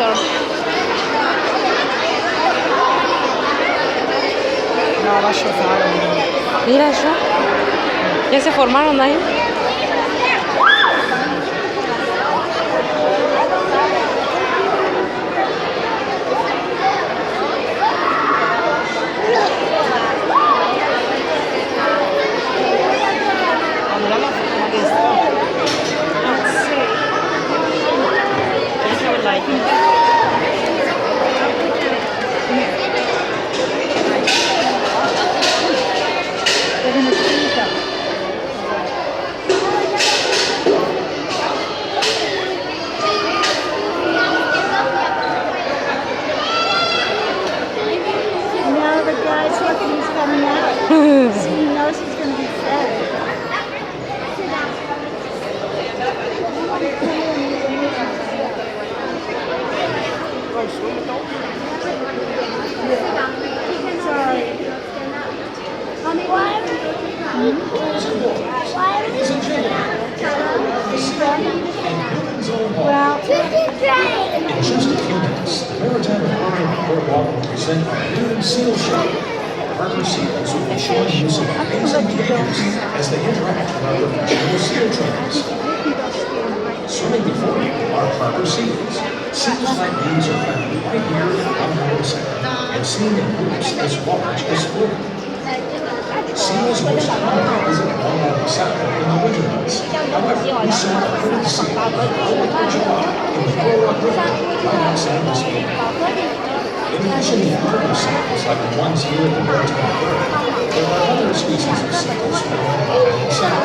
davizaizar. No, va a llover. Mira eso. Ya se formaron ahí. So he knows he's going to be fed. Sorry. Mommy, why are well, in just a few minutes, the Maritime Aquarium and Boardwalk will present our new seal show. Harbor seals will be showing you some amazing behaviors as they interact with our professional seal trainers. Swimming before you are harbor seals. Seals like these are found right here in Colorado Center and seen in groups as large as 40. Seals most commonly visit Colorado Center in the winter months. However, we saw a pretty seal on the 4th of July in the Colorado River right outside this building. In addition to harbor seals like the ones here at the Maritime Aquarium, there are other species of seals found behind the center.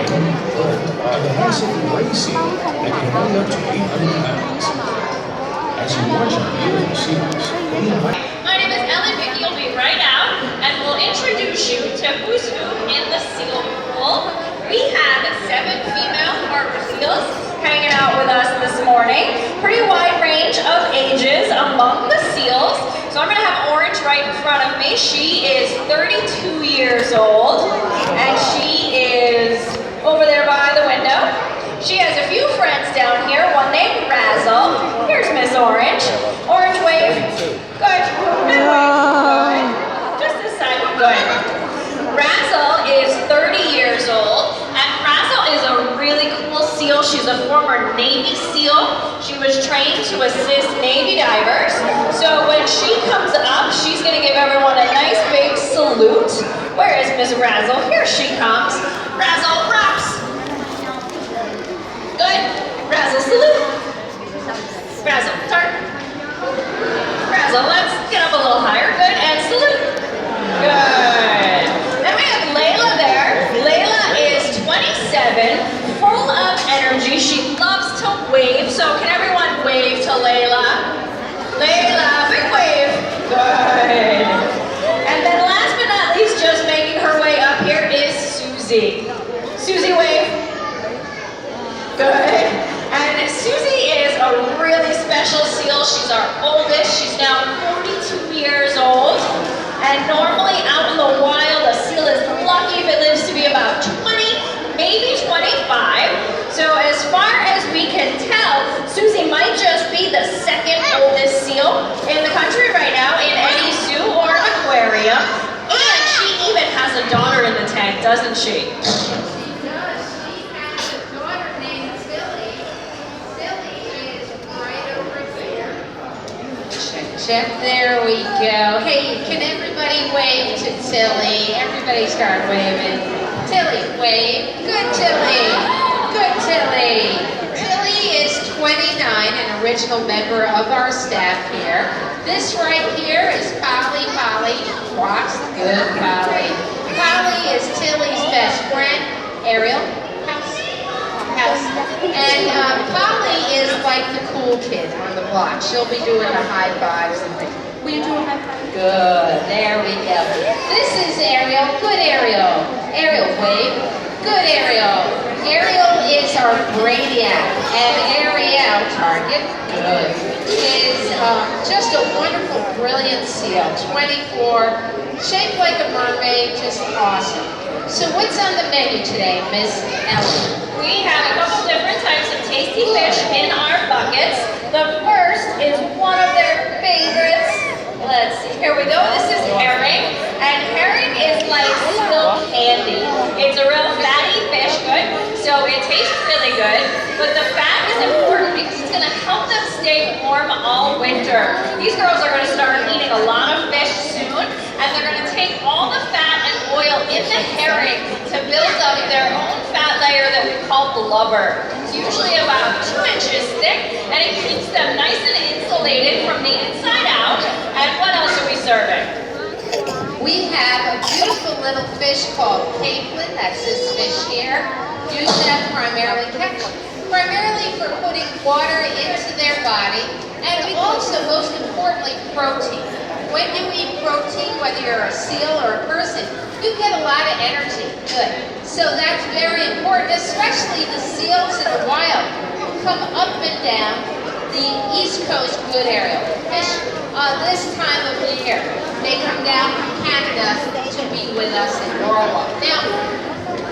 Green, gold, and the massive gray seal that can weigh up to 800 pounds. As you watch our beautiful seals, we invite My name is Ellen. Vicky will be right out, and we'll introduce you to who's who in the seal pool. We have 7 female harbor seals hanging out with us this morning. Pretty wide range of ages among the seals. So I'm going to have Orange right in front of me. She is 32 years old, and she is over there by the window. She has a few friends down here, one named Razzle. Here's Miss Orange. Orange wave. Good. And wave. Good. Just this side. Good. Razzle is 30 years old, and Razzle is a really cool seal. She's a former Navy SEAL. She was trained to assist Navy divers. So when she comes up, she's going to give everyone a nice big salute. Where is Miss Razzle? Here she comes. Razzle rocks. Good. Razzle salute. Razzle start. Razzle, let's get up a little higher. Good. And salute. Good. Then we have Layla there. Layla is 27, full of energy. She loves to wave. So can everyone wave to Layla? Layla, big wave. Good. And then last but not least, just making her way up here is Susie. Susie, wave. Good. And Susie is a really special seal. She's our oldest. She's now 42 years old. And normally out in the wild, a seal is lucky if it lives to be about 20, maybe 25. So as far as we can tell, Susie might just be the 2nd oldest seal in the country right now in any zoo or aquarium. And she even has a daughter in the tank, doesn't she? Check, there we go. Hey, can everybody wave to Tilly? Everybody start waving. Tilly, wave. Good, Tilly. Good, Tilly. Tilly is 29, an original member of our staff here. This right here is Polly. Polly walks. Good, Polly. Polly is Tilly's best friend. Ariel. And Polly is like the cool kid on the block. She'll be doing the high fives and things. Will you do a high five? Good. There we go. This is Ariel. Good, Ariel. Ariel, wave. Good, Ariel. Ariel is our brainiac. And Ariel, target, good, is just a wonderful, brilliant seal. 24, shaped like a mermaid, just awesome. So what's on the menu today, Miss Ellen? We have a couple different types of tasty fish in our buckets. The first is one of their favorites. Let's see, here we go. This is herring, and herring is like still candy. It's a real fatty fish, good, so it tastes really good, but the fat is important because it's gonna help them stay warm all winter. These girls are gonna start eating a lot of fish soon, and they're gonna take all the fat and oil in the herring to build up their own fat layer that we call blubber. It's usually about 2 inches thick, and it keeps them nice and insulated from the inside out. And what else are we serving? We have a beautiful little fish called capelin, that's this fish here. Use that primarily for putting water into their body, and also, most importantly, protein. When you eat protein, whether you're a seal or a person, you get a lot of energy. Good. So that's very important, especially the seals in the wild who come up and down the East Coast good area. Fish this time of year, they come down from Canada to be with us in Norwalk. Now,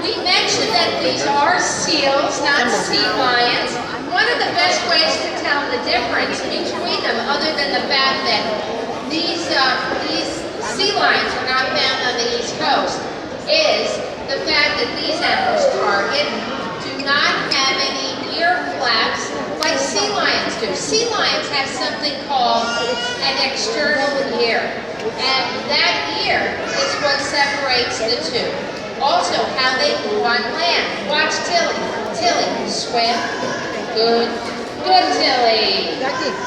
we mentioned that these are seals, not sea lions. One of the best ways to tell the difference between them, other than the fact that these sea lions are not found on the East Coast, is the fact that these animals, target, do not have any ear flaps like sea lions do. Sea lions have something called an external ear, and that ear is what separates the two. Also, how they move on land. Watch Tilly. Tilly, swim. Good. Good, Tilly.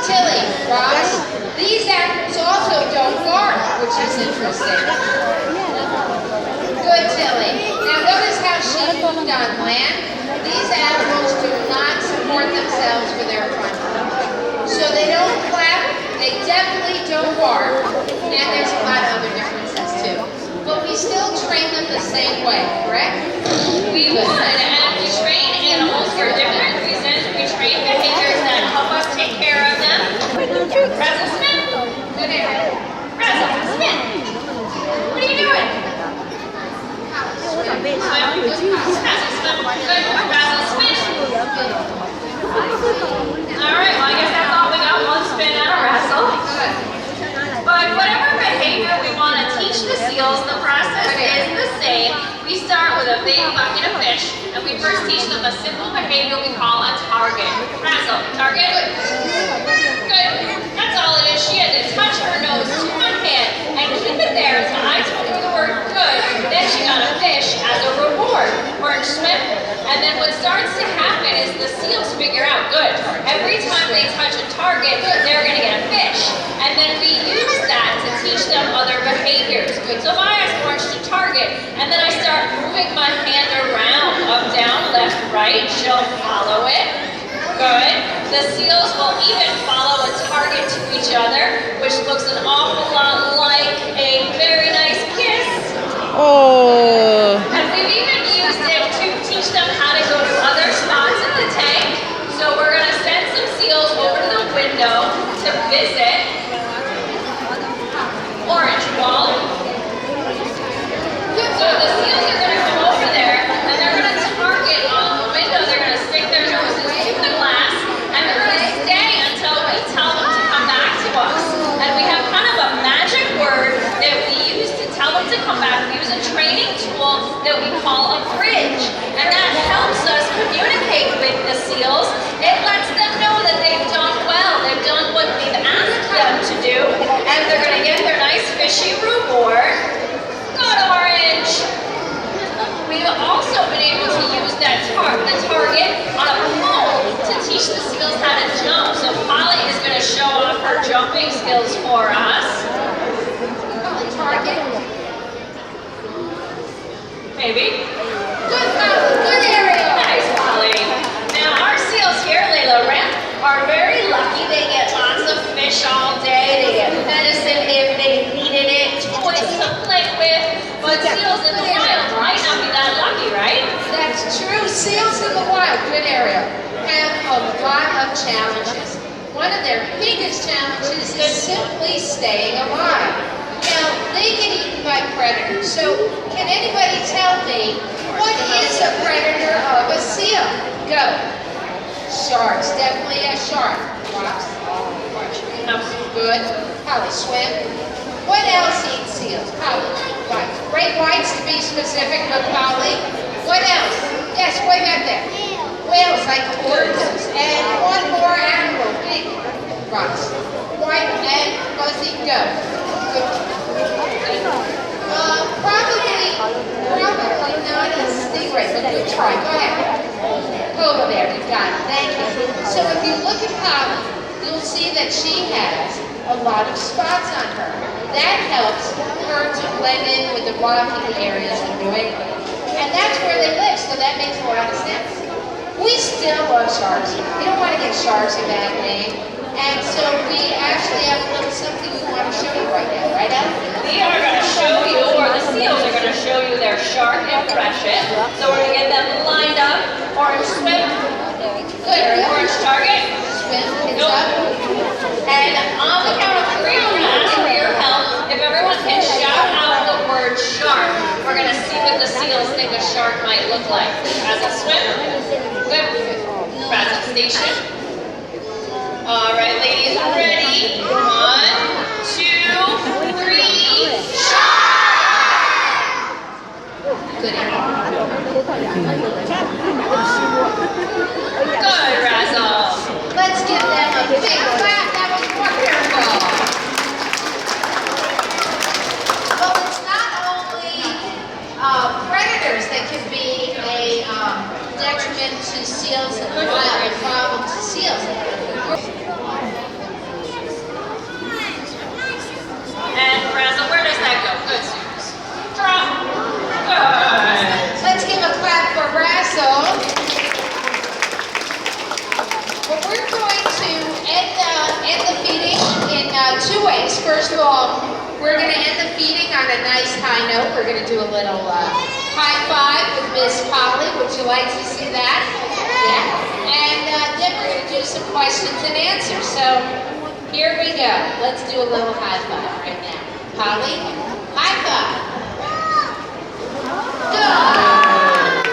Tilly, rocks. These animals also don't bark, which is interesting. Good, Tilly. Now notice how she moved on land. These animals do not support themselves with their front feet. So they don't clap, they definitely don't bark, and there's a lot of other differences too. But we still train them the same way, correct? We would, and we train animals for different reasons. We train behaviors that help us take care of them. Razzle Smith. Good area. Razzle Smith. What are you doing? Swim. Razzle Smith. Good. Razzle Smith. All right, well I guess that's all we got. One spin and a wrestle. Good. But whatever behavior we want to teach the seals, the process is the same. We start with a big bucket of fish, and we first teach them a simple behavior we call a target. Wrestle. Target. Good. That's all it is. She had to touch her nose to one hand and keep it there until I told her the word good. Then she got a fish as a reward. Orange Smith. And then what starts to happen is the seals figure out, good, every time they touch a target, they're going to get a fish. And then we use that to teach them other behaviors. Good. So if I ask Orange to target, and then I start moving my hand around, up, down, left, right, she'll follow it. Good. The seals will even follow a target to each other, which looks an awful lot like a very nice kiss. Oh. And we've even used it to teach them how to go to other spots in the tank. So we're going to send some seals over to the window to visit. Orange wall. So the seals are going to come over there, and they're going to target on the window. They're going to stick their noses to the glass, and they're going to stay until we tell them to come back to us. And we have kind of a magic word that we use to tell them to come back. We use a training tool that we call a bridge, and that helps us communicate with the seals. It lets them know that they've done well, they've done what we've asked them to do, and they're going to get their nice fishy reward. Good, Orange. We've also been able to use that the target on a pole to teach the seals how to jump. So Polly is going to show off her jumping skills for us. Target. Maybe. Good, Polly. Good area. Nice, Polly. Now our seals here, Layla Ramp, are very lucky. They get lots of fish all day. They get medicine if they needed it, toys to play with. But seals in the wild might not be that lucky, right? That's true. Seals in the wild, good area, have a lot of challenges. One of their biggest challenges is simply staying alive. Now, they get eaten by predators. So, can anybody tell me what is a predator of a seal? Go. Sharks, definitely a shark? Rocks. Good. Holly, swim. What else eats seals? Holly. Whites. Great whites to be specific, but Holly. What else? Yes, way back there. Whales like orcas. And one more animal, big rocks. White and fuzzy, go. Probably not a stingray, but good try. Go ahead. Over there, you got it. Thank you. So if you look at Holly, you'll see that she has a lot of spots on her. That helps her to blend in with the rocky areas of New England. And that's where they live, so that makes a lot of sense. We still love sharks. We don't want to give sharks a bad name. And so we actually have a little something we want to show you right now, right, Ellen? We are going to show you, or the seals are going to show you their shark impression. So we're going to get them lined up. Orange swim. Good. Orange target. Swim, it's up. And on the count of 3, we're going to ask for your help. If everyone can shout out the word shark, we're going to see what the seals think a shark might look like. As a swim. Good. Present station. All right, ladies, ready? 1, 2, 3, shark! Good. Good, Razzle. Let's give them a big clap. That was wonderful. Well, it's not only predators that can be a detriment to seals in the wild, a problem to seals. And Razzle, where does that go? Good, students. Drop. Good. Let's give a clap for Razzle. Well, we're going to end the feeding in 2 ways. First of all, we're going to end the feeding on a nice high note. We're going to do a little high five with Miss Polly. Would you like to see that? Yeah. And then we're going to do some questions and answers. So here we go. Let's do a little high five right now. Polly, high five. Good.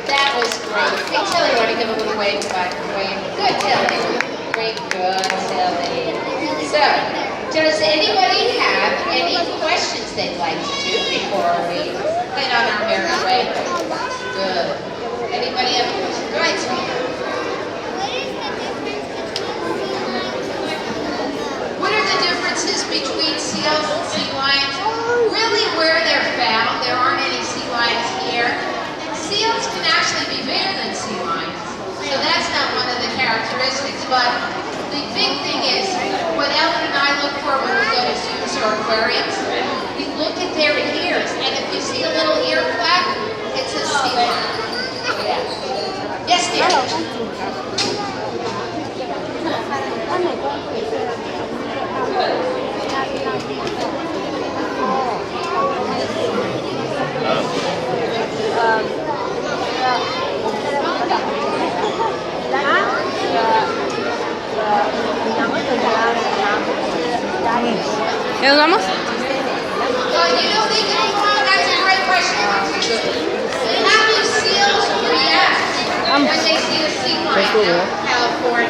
That was great. Hey, Tilly, want to give a little wave? Good, Tilly. Great, good, Tilly. So, does anybody have any questions they'd like to do before we head on our merry way? Good. Anybody have a question? Go ahead, sweetheart. What are the differences between seals and sea lions? Really where they're found. There aren't any sea lions here. Seals can actually be bigger than sea lions. So that's not one of the characteristics. But the big thing is, what Ellen and I look for when we go to zoos or aquariums, we look at their ears. And if you see a little ear flap, it's a sea lion. Yeah. Yes, dear? ¿Ya nos vamos? That's a great question. How do seals react when they see a sea lion out in California?